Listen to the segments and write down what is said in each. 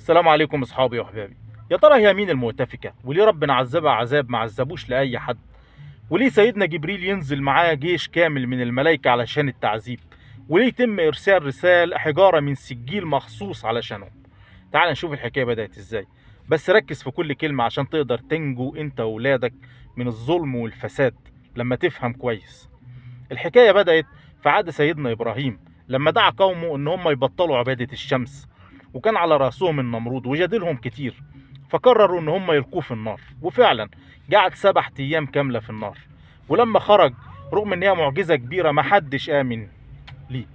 السلام عليكم اصحابي واحبابي. يا ترى هي مين المؤتفكه؟ وليه ربنا عذبها عذاب ما عذبوش لاي حد؟ وليه سيدنا جبريل ينزل معاه جيش كامل من الملائكه علشان التعذيب؟ وليه يتم ارسال رسال حجاره من سجيل مخصوص علشانهم؟ تعال نشوف الحكايه بدات ازاي. بس ركز في كل كلمه عشان تقدر تنجو انت واولادك من الظلم والفساد لما تفهم كويس. الحكايه بدات في عهد سيدنا ابراهيم لما دعا قومه ان هم يبطلوا عباده الشمس، وكان على راسهم النمرود وجادلهم كتير، فقرروا ان هم يلقوه في النار. وفعلا قعد 7 ايام كامله في النار، ولما خرج رغم ان هي معجزه كبيره محدش امن ليه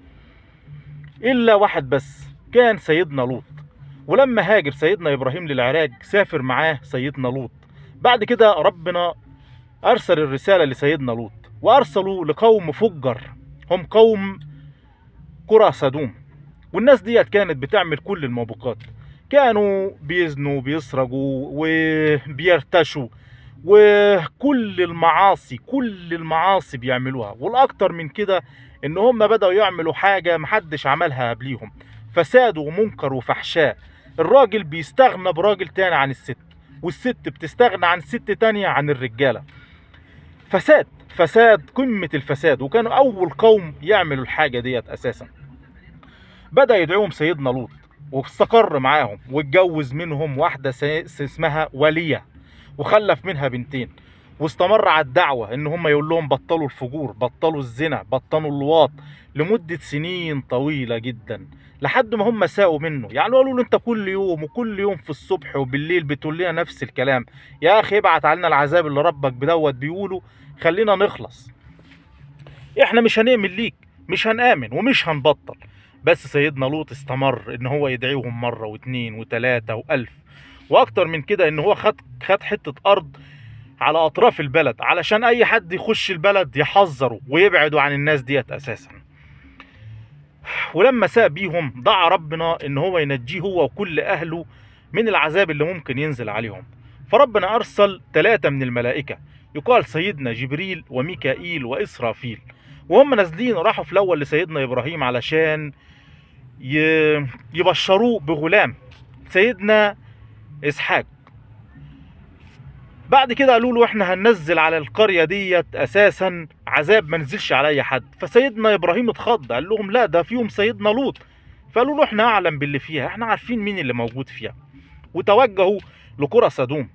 الا واحد بس، كان سيدنا لوط. ولما هاجر سيدنا ابراهيم للعراق سافر معاه سيدنا لوط. بعد كده ربنا ارسل الرساله لسيدنا لوط، وارسلوا لقوم فجر هم قوم قرى سدوم. والناس ديت كانت بتعمل كل الموبقات، كانوا بيزنوا بيسرقوا وبيرتشوا كل المعاصي بيعملوها. والاكتر من كده ان هم بدأوا يعملوا حاجة محدش عملها قبليهم، فساد ومنكر وفحشاء. الراجل بيستغنى براجل تاني عن الست، والست بتستغنى عن ست تانية عن الرجالة. فساد قمة الفساد، وكانوا اول قوم يعملوا الحاجة ديت اساسا. بدأ يدعوهم سيدنا لوط واستقر معاهم واتجوز منهم واحدة اسمها ولية، وخلف منها بنتين. واستمر على الدعوة ان هم يقول لهم بطلوا الفجور، بطلوا الزنا، بطلوا اللواط، لمدة سنين طويلة جدا، لحد ما هم ساقوا منه. يعني قالوا له انت كل يوم وكل يوم في الصبح وبالليل بتقول لنا نفس الكلام، يا اخي ابعت علينا العذاب اللي ربك بدوت بيقوله، خلينا نخلص، احنا مش هنعمل ليك، مش هنآمن ومش هنبطل. بس سيدنا لوط استمر ان هو يدعيهم مرة واثنين وثلاثة والف، واكتر من كده ان هو خد حتة ارض على اطراف البلد علشان اي حد يخش البلد يحذروا ويبعدوا عن الناس ديت اساسا. ولما ساء بيهم دعا ربنا ان هو ينجيه هو وكل اهله من العذاب اللي ممكن ينزل عليهم. فربنا ارسل 3 من الملائكة، يقال سيدنا جبريل وميكائيل واسرافيل. وهم نازلين راحوا في الاول لسيدنا ابراهيم علشان يبشروه بغلام سيدنا اسحاق. بعد كده قالوا له احنا هننزل على القرية ديت اساسا عذاب ما نزلش على اي حد. فسيدنا ابراهيم اتخض، قال لهم لا ده فيهم سيدنا لوط. فقالوا له احنا اعلم باللي فيها، احنا عارفين مين اللي موجود فيها. وتوجهوا لقرى سدوم.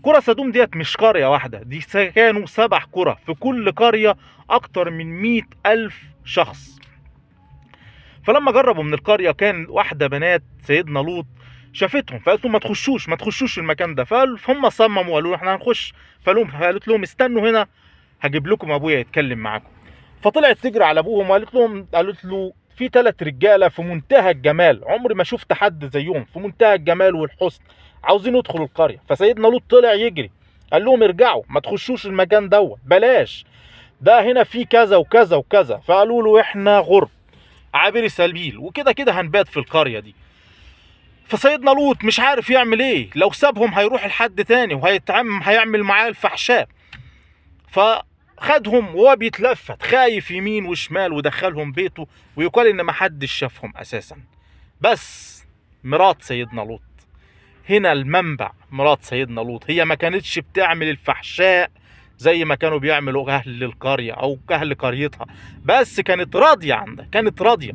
قرى سدوم ديت مش قرية واحدة، دي كانوا 7 قرى، في كل قرية اكتر من 100,000 شخص. فلما جربوا من القرية كان واحدة بنات سيدنا لوط شافتهم، فقالت لهم ما تخشوش المكان ده. فهم صمموا وقالوا احنا هنخش. فقالت لهم استنوا هنا هجيب لكم ابويا يتكلم معاكم. فطلعت تجري على ابوهم قالت له في 3 رجاله في منتهى الجمال، عمري ما شفت حد زيهم، في منتهى الجمال والحسن، عاوزين يدخلوا القريه. فسيدنا لوط طلع يجري قال لهم ارجعوا، ما تخشوش المكان دوت، بلاش، ده هنا في كذا وكذا وكذا. فقالوا له احنا غرب عابري سبيل وكده كده هنبات في القريه دي. فسيدنا لوط مش عارف يعمل ايه، لو سابهم هيروح لحد تاني هيعمل معاه الفحشاء. فخدهم وهو بيتلفت خايف يمين وشمال ودخلهم بيته، ويقال ان محدش شافهم اساسا. بس مرات سيدنا لوط، هنا المنبع، مرات سيدنا لوط هي ما كانتش بتعمل الفحشاء زي ما كانوا بيعملوا اهل القريه او اهل قريتها، بس كانت راضيه عنده، كانت راضيه.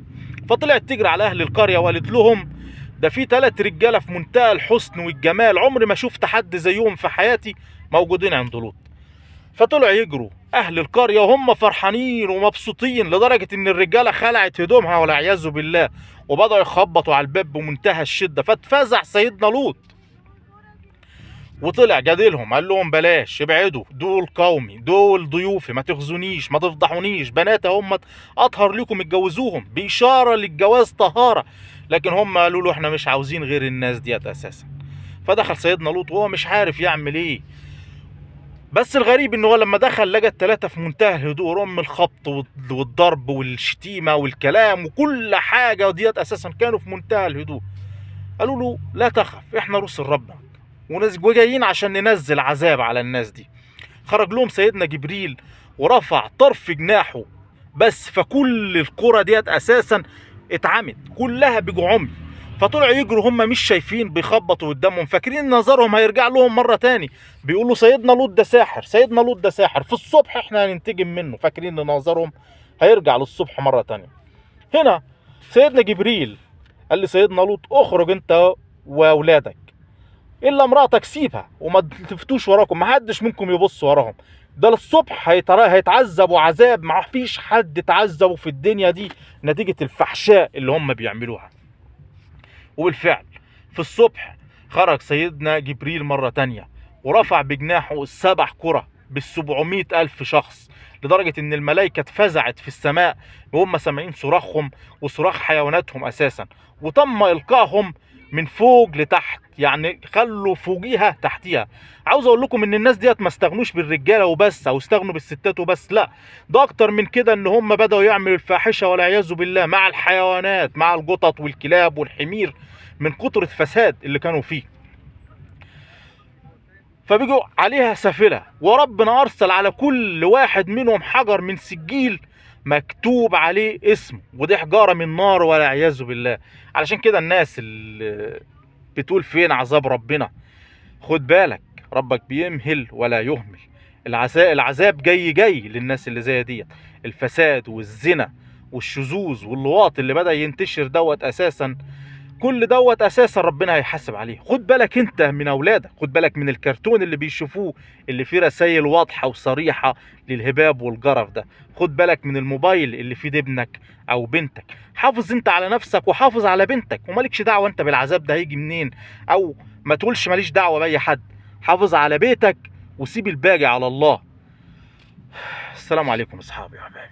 فطلعت تجري على اهل القريه وقالت لهم ده في 3 رجاله في منتهى الحسن والجمال، عمري ما شفت حد زيهم في حياتي موجودين عند لوط. فطلعوا يجروا اهل القريه وهم فرحانين ومبسوطين لدرجه ان الرجاله خلعت هدومها والعياذ بالله، وبداوا يخبطوا على الباب بمنتهى الشده. فاتفزع سيدنا لوط وطلع جادلهم، قال لهم بلاش، ابعدوا، دول قومي، دول ضيوفي، ما تخزونيش، ما تفضحونيش، بنات هم اطهر لكم اتجوزوهم، باشاره للجواز طهاره. لكن هم قالوا له احنا مش عاوزين غير الناس ديت اساسا. فدخل سيدنا لوط وهو مش عارف يعمل ايه. بس الغريب ان هو لما دخل لقى ال3 في منتهى الهدوء، رغم الخبط والضرب والشتيمه والكلام وكل حاجه ديت اساسا كانوا في منتهى الهدوء. قالوا له لا تخف، احنا رسل ربنا وجايين عشان ننزل عذاب على الناس دي. خرج لهم سيدنا جبريل ورفع طرف جناحه بس، فكل القرى ديت اساسا اتعمت كلها بجعمي. فطلعوا يجروا هم مش شايفين، بيخبطوا قدامهم فاكرين نظرهم هيرجع لهم مره تاني، بيقولوا سيدنا لوط ده ساحر، سيدنا لوط ده ساحر، في الصبح احنا هننتقم منه، فاكرين ان نظرهم هيرجع للصبح مره تانيه. هنا سيدنا جبريل قال لسيدنا لوط اخرج انت واولادك، الا امراتك سيبها وما تلفتوش وراكم، ما حدش منكم يبص وراهم، ده للصبح هيتعذبوا عذاب ما فيش حد اتعذبوا في الدنيا دي نتيجه الفحشاء اللي هم بيعملوها. وبالفعل في الصبح خرج سيدنا جبريل مرة تانية ورفع بجناحه السبع كرة بال700,000 شخص، لدرجة ان الملائكة اتفزعت في السماء وهم سامعين صراخهم وصراخ حيواناتهم اساسا، وتم القائهم من فوق لتحت، يعني خلوا فوقيها تحتيها. عاوز اقول لكم ان الناس ديت ما استغنوش بالرجاله وبس او استغنوا بالستات وبس، لا ده اكتر من كده، ان هم بداوا يعملوا الفاحشه والعياذ بالله مع الحيوانات، مع القطط والكلاب والحمير، من كتر الفساد اللي كانوا فيه. فبيجوا عليها سافلة، وربنا أرسل على كل واحد منهم حجر من سجيل مكتوب عليه اسمه، ودي حجارة من نار والعياذ بالله. علشان كده الناس اللي بتقول فين عذاب ربنا، خد بالك ربك بيمهل ولا يهمل. العذاب جاي للناس اللي زي ديت. الفساد والزنا والشذوذ واللواط اللي بدأ ينتشر دوت أساسا، كل دوت اساسا ربنا هيحاسب عليه. خد بالك انت من اولادك، خد بالك من الكرتون اللي بيشوفوه اللي فيه رسائل واضحه وصريحه للهباب والجرف ده، خد بالك من الموبايل اللي فيه ابنك او بنتك. حافظ انت على نفسك وحافظ على بنتك، ومالكش دعوه انت بالعذاب ده هيجي منين، او ما تقولش ماليش دعوه باي حد. حافظ على بيتك وسيب الباقي على الله. السلام عليكم اصحابي وحبايبي.